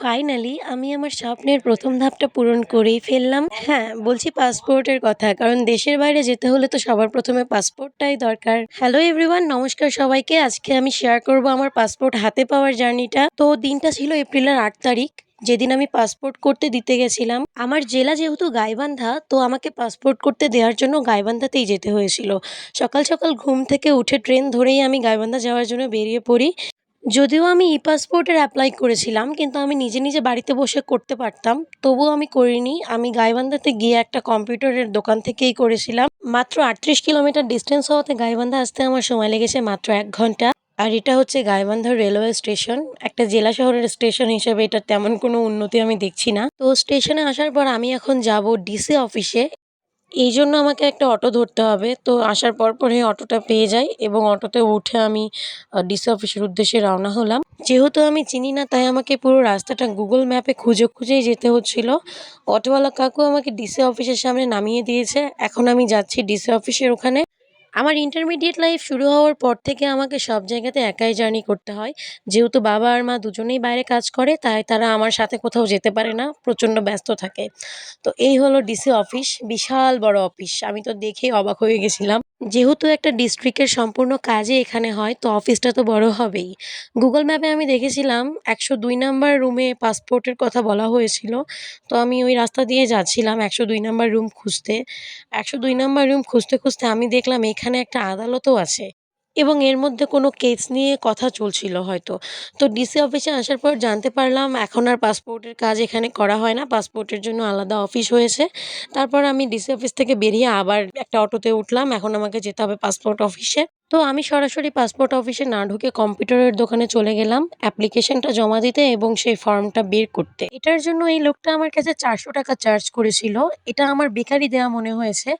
Finally আমি আমার স্বপ্নের প্রথম ধাপটা পূরণ করেই ফেললাম। হ্যাঁ, বলছি পাসপোর্টের কথা। কারণ দেশের বাইরে যেতে হলে তো সবার প্রথমে পাসপোর্টটাই দরকার। হ্যালো এভরিওয়ান, নমস্কার সবাইকে। আজকে আমি শেয়ার করব আমার পাসপোর্ট হাতে পাওয়ার জার্নিটা। তো দিনটা ছিল এপ্রিলের ৮ তারিখ। যেদিন আমি পাসপোর্ট করতে দিতে গেছিলাম। আমার জেলা যেহেতু গাইবান্ধা, তো আমাকে পাসপোর্ট করতে দেওয়ার জন্য গাইবান্ধাতেই যেতে হয়েছিল। সকাল সকাল ঘুম থেকে উঠে ট্রেন ধরেই আমি গাইবান্ধা যাওয়ার জন্য বেরিয়ে পড়ি। যদিও আমি ই-পাসপোর্টের এপ্লাই করেছিলাম, কিন্তু আমি নিজে, নিজে বাড়িতে বসে করতে পারতাম। তবুও আমি করিনি। আমি গাইবান্ধাতে গিয়ে একটা কম্পিউটারের দোকান থেকেই করেছিলাম। মাত্র ৩৮ কিলোমিটার ডিসট্যান্স হওয়াতে গাইবান্ধা আসতে আমার সময় লেগেছে মাত্র ১ ঘন্টা। আর এটা হচ্ছে গাইবান্ধা রেলওয়ে স্টেশন। একটা জেলা শহরের স্টেশন হিসেবে এটার তেমন কোনো উন্নতি আমি দেখছি না। তো স্টেশনে আসার পর আমি এখন যাব ডিসি অফিসে। এইজন্য আমাকে একটা অটো ধরতে হবে। তো আসার পরপরই অটোটা পেয়ে যাই এবং অটোতে উঠে আমি ডিসি অফিসের উদ্দেশ্যে রওনা হলাম। যেহেতু আমি চিনি না, তাই আমাকে পুরো রাস্তাটা গুগল ম্যাপে খুঁজে, খুঁজেই যেতে হচ্ছিল। অটোওয়ালা কাকু আমাকে ডিসি অফিসের সামনে নামিয়ে দিয়েছে। এখন আমি যাচ্ছি ডিসি অফিসের ওখানে। আমার ইন্টারমিডিয়েট লাইফ শুরু হওয়ার পর থেকে আমাকে সব জায়গাতে একাই জার্নি করতে হয়। যেহেতু বাবা আর মা দুজনেই বাইরে কাজ করে, তাই তারা আমার সাথে কোথাও যেতে পারে না, প্রচণ্ড ব্যস্ত থাকে। তো এই হলো ডিসি অফিস, বিশাল বড় অফিস। আমি তো দেখেই অবাক হয়ে গেছিলাম। যেহেতু একটা ডিস্ট্রিক্টের সম্পূর্ণ কাজই এখানে হয়, তো অফিসটা তো বড় হবেই। গুগল ম্যাপে আমি দেখেছিলাম ১০২ নাম্বার রুমে পাসপোর্টের কথা বলা হয়েছিল। তো আমি ওই রাস্তা দিয়ে যাচ্ছিলাম ১০২ নাম্বার রুম খুঁজতে। ১০২ নাম্বার রুম খুঁজতে, খুঁজতে আমি দেখলাম এখানে একটা আদালতও আছে এবং এর মধ্যে কোনো কেস নিয়ে কথা চলছিল হয়তো। তো ডিসি অফিসে আসার পর জানতে পারলাম এখন আর পাসপোর্টের কাজ এখানে করা হয় না। পাসপোর্টের জন্য আলাদা অফিস হয়েছে। তারপর আমি ডিসি অফিস থেকে বেরিয়ে আবার একটা অটোতে উঠলাম। এখন আমাকে যেতে হবে পাসপোর্ট অফিসে। তো আমি সরাসরি পাসপোর্ট অফিসে না ঢুকে কম্পিউটারের দোকানে চলে গেলাম অ্যাপ্লিকেশনটা জমা দিতে এবং সেই ফর্মটা বের করতে। এটার জন্য এই লোকটা আমার কাছে ৳৪০০ চার্জ করেছিল। এটা আমার বেকারই দেয়া মনে হয়েছে।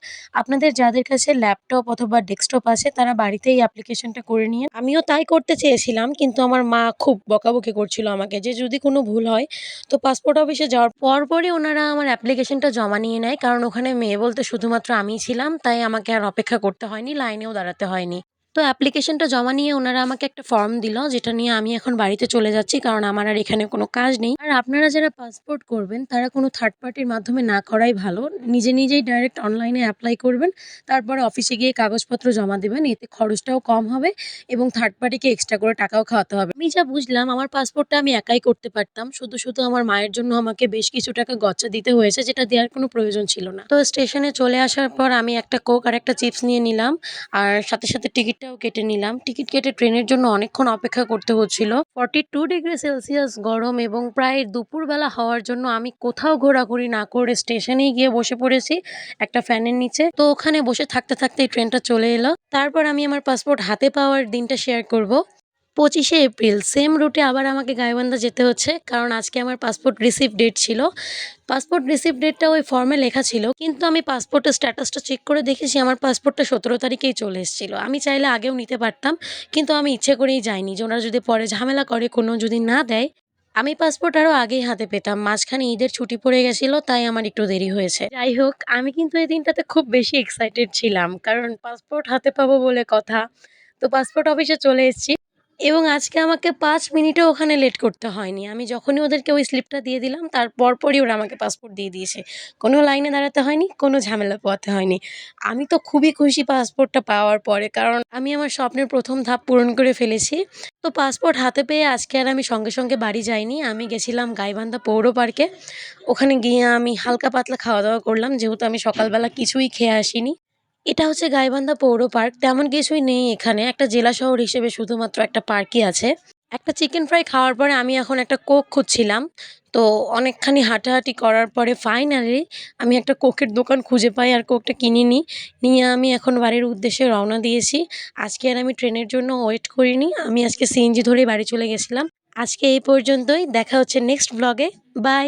আপনাদের যাদের কাছে ল্যাপটপ অথবা ডেস্কটপ আছে তারা বাড়িতেই অ্যাপ্লিকেশনটা করে নিয়েন। আমিও তাই করতে চেয়েছিলাম, কিন্তু আমার মা খুব বকাবকি করছিল আমাকে যে যদি কোনো ভুল হয়। তো পাসপোর্ট অফিসে যাওয়ার পরপরই ওনারা আমার অ্যাপ্লিকেশনটা জমা নিয়ে নেয়। কারণ ওখানে মেয়ে বলতে শুধুমাত্র আমিই ছিলাম। তাই আমাকে আর অপেক্ষা করতে হয়নি, লাইনেও দাঁড়াতে হয়নি। তো অ্যাপ্লিকেশনটা জমা নিয়ে ওনারা আমাকে একটা ফর্ম দিল, যেটা নিয়ে আমি এখন বাড়িতে চলে যাচ্ছি, কারণ আমার আর এখানে কোনো কাজ নেই। আর আপনারা যারা পাসপোর্ট করবেন তারা কোনো থার্ড পার্টির মাধ্যমে না করাই ভালো। নিজে নিজেই ডাইরেক্ট অনলাইনে অ্যাপ্লাই করবেন। তারপরে অফিসে গিয়ে কাগজপত্র জমা দেবেন। এতে খরচটাও কম হবে এবং থার্ড পার্টিকে এক্সট্রা করে টাকাও খাওয়াতে হবে। আমি যা বুঝলাম আমার পাসপোর্টটা আমি একাই করতে পারতাম। শুধু, শুধু আমার মায়ের জন্য আমাকে বেশ কিছু টাকা গচ্চা দিতে হয়েছে, যেটা দেওয়ার কোনো প্রয়োজন ছিল না। তো স্টেশনে চলে আসার পর আমি একটা কোক আর একটা চিপস নিয়ে নিলাম। আর সাথে, সাথে টিকিটটাও কেটে নিলাম। টিকিট কেটে ট্রেনের জন্য অনেকক্ষণ অপেক্ষা করতে হচ্ছিল। 42°C গরম এবং প্রায় দুপুরবেলা হওয়ার জন্য আমি কোথাও ঘোরাঘুরি না করে স্টেশনেই গিয়ে বসে পড়েছি একটা ফ্যানের নিচে। তো ওখানে বসে থাকতে, থাকতেই ট্রেনটা চলে এলো। তারপর আমি আমার পাসপোর্ট হাতে পাওয়ার দিনটা শেয়ার করব। ২৫শে এপ্রিল সেম রুটে আবার আমাকে গাইবান্ধা যেতে হচ্ছে, কারণ আজকে আমার পাসপোর্ট রিসিভ ডেট ছিল। পাসপোর্ট রিসিভ ডেটটা ওই ফর্মে লেখা ছিল, কিন্তু আমি পাসপোর্টের স্ট্যাটাসটা চেক করে দেখেছি আমার পাসপোর্টটা ১৭ তারিখেই চলে এসেছিল। আমি চাইলে আগেও নিতে পারতাম, কিন্তু আমি ইচ্ছে করেই যাইনি যে ওনারা যদি পরে ঝামেলা করে কোনো যদি না দেয়। আমি পাসপোর্ট আরও আগেই হাতে পেতাম। মাঝখানে ঈদের ছুটি পড়ে গেছিল, তাই আমার একটু দেরি হয়েছে। যাই হোক, আমি কিন্তু এই দিনটাতে খুব বেশি এক্সাইটেড ছিলাম, কারণ পাসপোর্ট হাতে পাবো বলে কথা। তো পাসপোর্ট অফিসে চলে এসেছি এবং আজকে আমাকে ৫ মিনিটও ওখানে লেট করতে হয়নি। আমি যখনই ওদেরকে ওই স্লিপটা দিয়ে দিলাম, তার পরপরই ওরা আমাকে পাসপোর্ট দিয়ে দিয়েছে। কোনো লাইনে দাঁড়াতে হয়নি, কোনো ঝামেলা পোহাতে হয়নি। আমি তো খুবই খুশি পাসপোর্টটা পাওয়ার পরে, কারণ আমি আমার স্বপ্নের ১ম ধাপ পূরণ করে ফেলেছি। তো পাসপোর্ট হাতে পেয়ে আজকে আর আমি সঙ্গে, সঙ্গে বাড়ি যাইনি। আমি গেছিলাম গাইবান্ধা পৌর পার্কে। ওখানে গিয়ে আমি হালকা পাতলা খাওয়া-দাওয়া করলাম, যেহেতু আমি সকালবেলা কিছুই খেয়ে আসিনি। এটা হচ্ছে গাইবান্ধা পৌর পার্ক। তেমন কিছুই নেই এখানে। একটা জেলা শহর হিসেবে শুধুমাত্র একটা পার্কই আছে। একটা চিকেন ফ্রাই খাওয়ার পরে আমি এখন একটা কোক খুঁজছিলাম। তো অনেকখানি হাঁটাহাঁটি করার পরে ফাইনালি আমি একটা কোকের দোকান খুঁজে পাই আর কোকটা কিনে নিই। নিয়ে আমি এখন বাড়ির উদ্দেশ্যে রওনা দিয়েছি। আজকে আর আমি ট্রেনের জন্য ওয়েট করিনি। আমি আজকে সিএনজি ধরেই বাড়ি চলে গেছিলাম। আজকে এই পর্যন্তই। দেখা হচ্ছে নেক্সট ভ্লগে। বাই।